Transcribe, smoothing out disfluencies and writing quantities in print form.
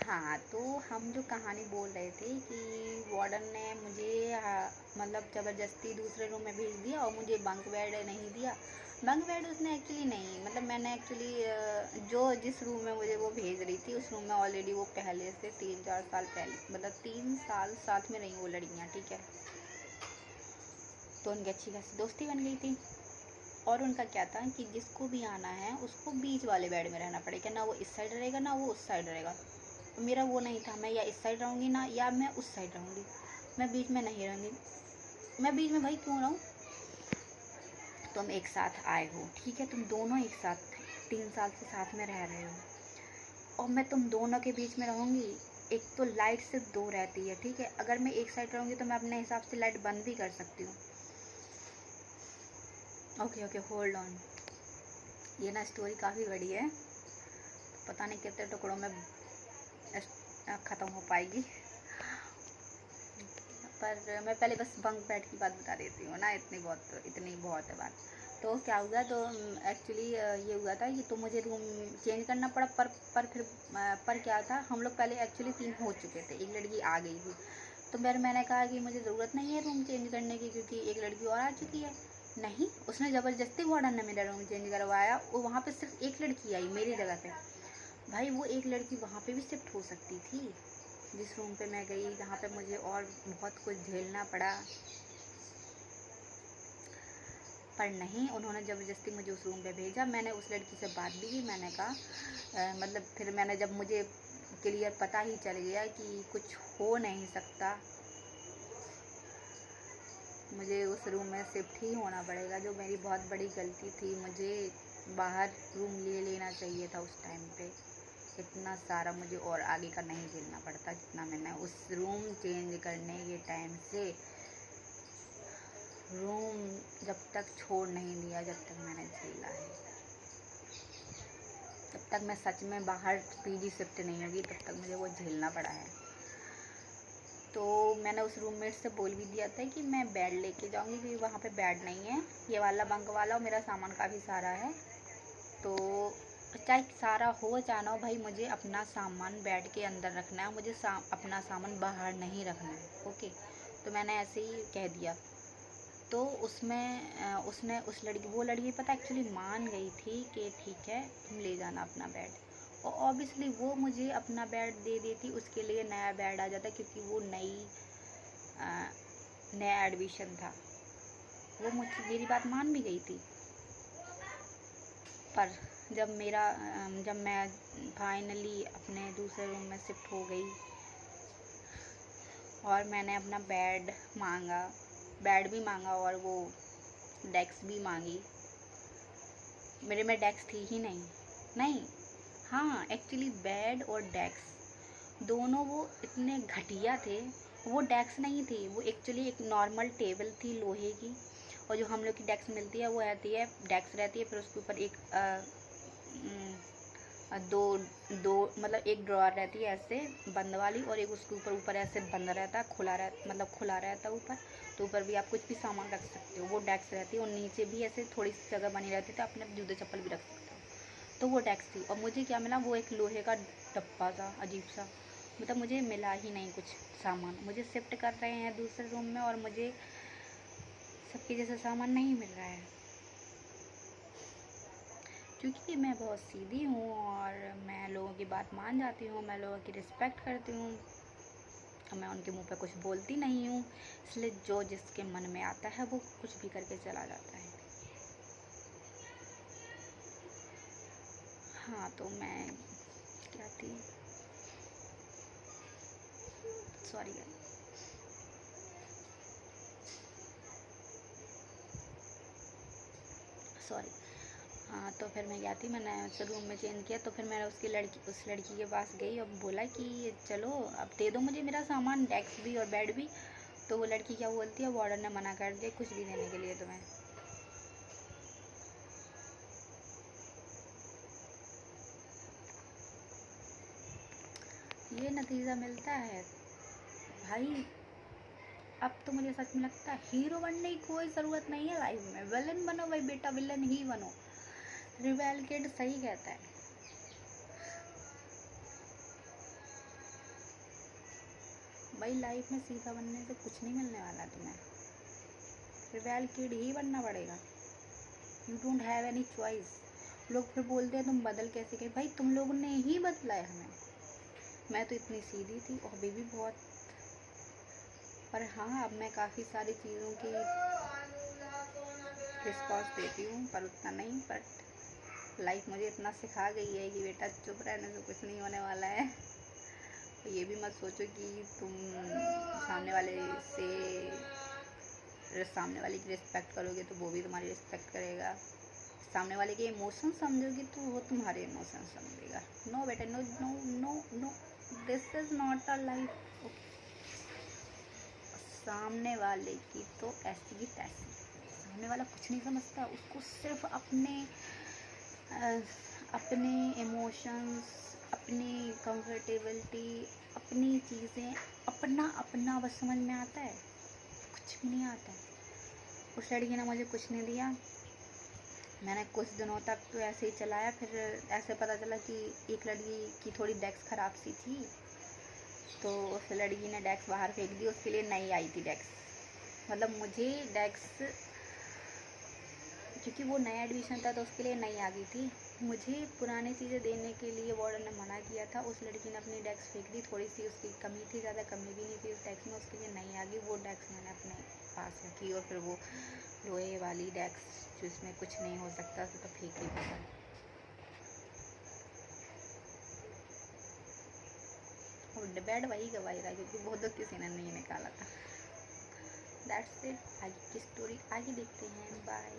हाँ, तो हम जो कहानी बोल रहे थे कि वार्डन ने मुझे मतलब ज़बरदस्ती दूसरे रूम में भेज दिया और मुझे बंक बेड नहीं दिया। बंक बेड उसने एक्चुअली नहीं, मतलब मैंने एक्चुअली जो जिस रूम में मुझे वो भेज रही थी उस रूम में ऑलरेडी वो पहले से 3-4 साल पहले, मतलब 3 साल साथ में रही वो लड़कियाँ, ठीक है। तो उनकी अच्छी खासी दोस्ती बन गई थी। और उनका क्या था कि जिसको भी आना है उसको बीच वाले बेड में रहना पड़ेगा, ना वो इस साइड रहेगा ना वो उस साइड रहेगा। मेरा वो नहीं था, मैं या इस साइड रहूँगी ना या मैं उस साइड रहूँगी, मैं बीच में नहीं रहूँगी। मैं बीच में भाई क्यों रहूँ? तुम एक साथ आए हो, ठीक है, तुम दोनों एक साथ 3 साल से साथ में रह रहे हो और मैं तुम दोनों के बीच में रहूँगी। एक तो लाइट सिर्फ 2 रहती है, ठीक है। अगर मैं एक साइड रहूँगी तो मैं अपने हिसाब से लाइट बंद भी कर सकती हूँ। Okay hold on. ये ना स्टोरी काफ़ी बड़ी है, पता नहीं कितने टुकड़ों में ख़त्म हो पाएगी, पर मैं पहले बस बंक बेड की बात बता देती हूँ ना, इतनी बहुत है बात। तो क्या हुआ, तो एक्चुअली ये हुआ था कि तो मुझे रूम चेंज करना पड़ा, पर क्या था, हम लोग पहले एक्चुअली 3 हो चुके थे, एक लड़की आ गई थी। तो मैंने कहा कि मुझे ज़रूरत नहीं है रूम चेंज करने की क्योंकि एक लड़की और आ चुकी है। नहीं, उसने ज़बरदस्ती वार्डन ने मेरा रूम चेंज करवाया और वहाँ पे सिर्फ एक लड़की आई मेरी जगह पे। भाई वो एक लड़की वहाँ पे भी शिफ्ट हो सकती थी, जिस रूम पे मैं गई, जहाँ पे मुझे और बहुत कुछ झेलना पड़ा, पर नहीं, उन्होंने ज़बरदस्ती मुझे उस रूम पे भेजा। मैंने उस लड़की से बात भी की, मैंने कहा मतलब फिर मैंने जब मुझे क्लियर पता ही चल गया कि कुछ हो नहीं सकता, मुझे उस रूम में शिफ्ट ही होना पड़ेगा, जो मेरी बहुत बड़ी गलती थी। मुझे बाहर रूम ले लेना चाहिए था उस टाइम पे, इतना सारा मुझे और आगे का नहीं झेलना पड़ता जितना मैंने उस रूम चेंज करने के टाइम से रूम जब तक छोड़ नहीं दिया, जब तक मैंने झेला है, तब तक मैं सच में बाहर पीजी शिफ्ट नहीं होगी, तब तक मुझे वो झेलना पड़ा है। तो मैंने उस रूममेट से बोल भी दिया था कि मैं बेड लेके जाऊंगी क्योंकि वहाँ पे बेड नहीं है, ये वाला बंक वाला, और मेरा सामान काफ़ी सारा है। तो चाहे सारा हो चाहे ना हो, भाई मुझे अपना सामान बेड के अंदर रखना है, मुझे अपना सामान बाहर नहीं रखना है। ओके, तो मैंने ऐसे ही कह दिया। तो उसने वो लड़की पता एक्चुअली मान गई थी कि ठीक है तुम ले जाना अपना बेड, और ऑब्वियसली वो मुझे अपना बेड दे देती, उसके लिए नया बेड आ जाता क्योंकि वो नया एडमिशन था। वो मुझसे मेरी बात मान भी गई थी, पर जब मैं फाइनली अपने दूसरे रूम में शिफ्ट हो गई और मैंने अपना बेड भी मांगा और वो डेस्क भी मांगी, मेरे में डेस्क थी ही नहीं। हाँ, एक्चुअली बेड और डेस्क दोनों वो इतने घटिया थे। वो डेस्क नहीं थी, वो एक्चुअली एक नॉर्मल टेबल थी लोहे की, और जो हम लोग की डेस्क मिलती है वो डेस्क रहती है, फिर उसके ऊपर एक दो दो मतलब एक ड्रॉअर रहती है ऐसे बंद वाली, और एक उसके ऊपर ऐसे बंद रहता है, खुला रहता है ऊपर, तो ऊपर भी आप कुछ भी सामान रख सकते हो। वो डेस्क रहती है और नीचे भी ऐसे थोड़ी सी जगह बनी रहती है, तो अपने जूते चप्पल भी रख सकते हो। तो वो डेस्क थी, और मुझे क्या मिला, वो एक लोहे का डब्बा था अजीब सा, मतलब मुझे मिला ही नहीं कुछ सामान। मुझे शिफ्ट कर रहे हैं दूसरे रूम में और मुझे सबके जैसा सामान नहीं मिल रहा है, क्योंकि मैं बहुत सीधी हूँ और मैं लोगों की बात मान जाती हूँ, मैं लोगों की रिस्पेक्ट करती हूँ, मैं उनके मुंह पे कुछ बोलती नहीं हूँ, इसलिए जो जिसके मन में आता है वो कुछ भी करके चला जाता है। हाँ, तो मैं क्या थी, सॉरी, हाँ, तो फिर मैं क्या थी, मैंने उस रूम में चेंज किया, तो फिर मैं उस लड़की के पास गई और बोला कि चलो अब दे दो मुझे मेरा सामान, डेस्क भी और बेड भी। तो वो लड़की क्या बोलती है, वार्डन ने मना कर दिया कुछ भी देने के लिए तुम्हें। ये नतीजा मिलता है भाई। अब तो मुझे सच में लगता है हीरो बनने की कोई ज़रूरत नहीं है लाइफ में, विलन बनो भाई बेटा, विलन ही बनो। रिवेल किड सही कहता है। भाई लाइफ में सीधा बनने से कुछ नहीं मिलने वाला तुम्हें, रिबेल किड ही बनना पड़ेगा। You don't have any choice. लोग फिर बोलते हैं तुम बदल कैसे गए, भाई तुम लोगों ने ही बदला है हमें। मैं तो इतनी सीधी थी और अभी भी बहुत, पर हाँ अब मैं काफ़ी सारी चीज़ों की रिस्पॉन्स देती हूँ, पर उतना नहीं। बट लाइफ मुझे इतना सिखा गई है कि बेटा चुप रहने से कुछ नहीं होने वाला है। तो ये भी मत सोचो कि तुम सामने वाले की रिस्पेक्ट करोगे तो वो भी तुम्हारी रिस्पेक्ट करेगा। सामने वाले के इमोशन समझोगी तो वो तुम्हारे इमोशन समझेगा। नो बेटा, no no no no, this is not a life. सामने वाले की तो ऐसी की तैसी, सामने वाला कुछ नहीं समझता, उसको सिर्फ अपने इमोशंस, अपनी कंफर्टेबिलिटी, अपनी चीज़ें, अपना बस समझ में आता है, कुछ भी नहीं आता है। उस लड़की ने मुझे कुछ नहीं दिया। मैंने कुछ दिनों तक तो ऐसे ही चलाया, फिर ऐसे पता चला कि एक लड़की की थोड़ी डेस्क ख़राब सी थी, तो उस लड़की ने डेस्क बाहर फेंक दी, उसके लिए नई आई थी डेस्क। मतलब मुझे डेस्क, क्योंकि वो नया एडमिशन था तो उसके लिए नई आ गई थी। मुझे पुरानी चीज़ें देने के लिए वार्डन ने मना किया था। उस लड़की ने अपनी डेस्क फेंक दी, थोड़ी सी उसकी कमी थी, ज़्यादा कमी भी नहीं थी उस डेस्क में, उसके लिए नई आ गई। वो डेस्क मैंने अपने पास रखी और फिर वो लोहे वाली डेस्क जिसमें कुछ नहीं हो सकता तो फेंक ही पड़ा। और बेड वही गवाही रहा क्योंकि वो तो किसी ने नहीं निकाला था। That's it. आगे की स्टोरी आगे देखते हैं। बाय।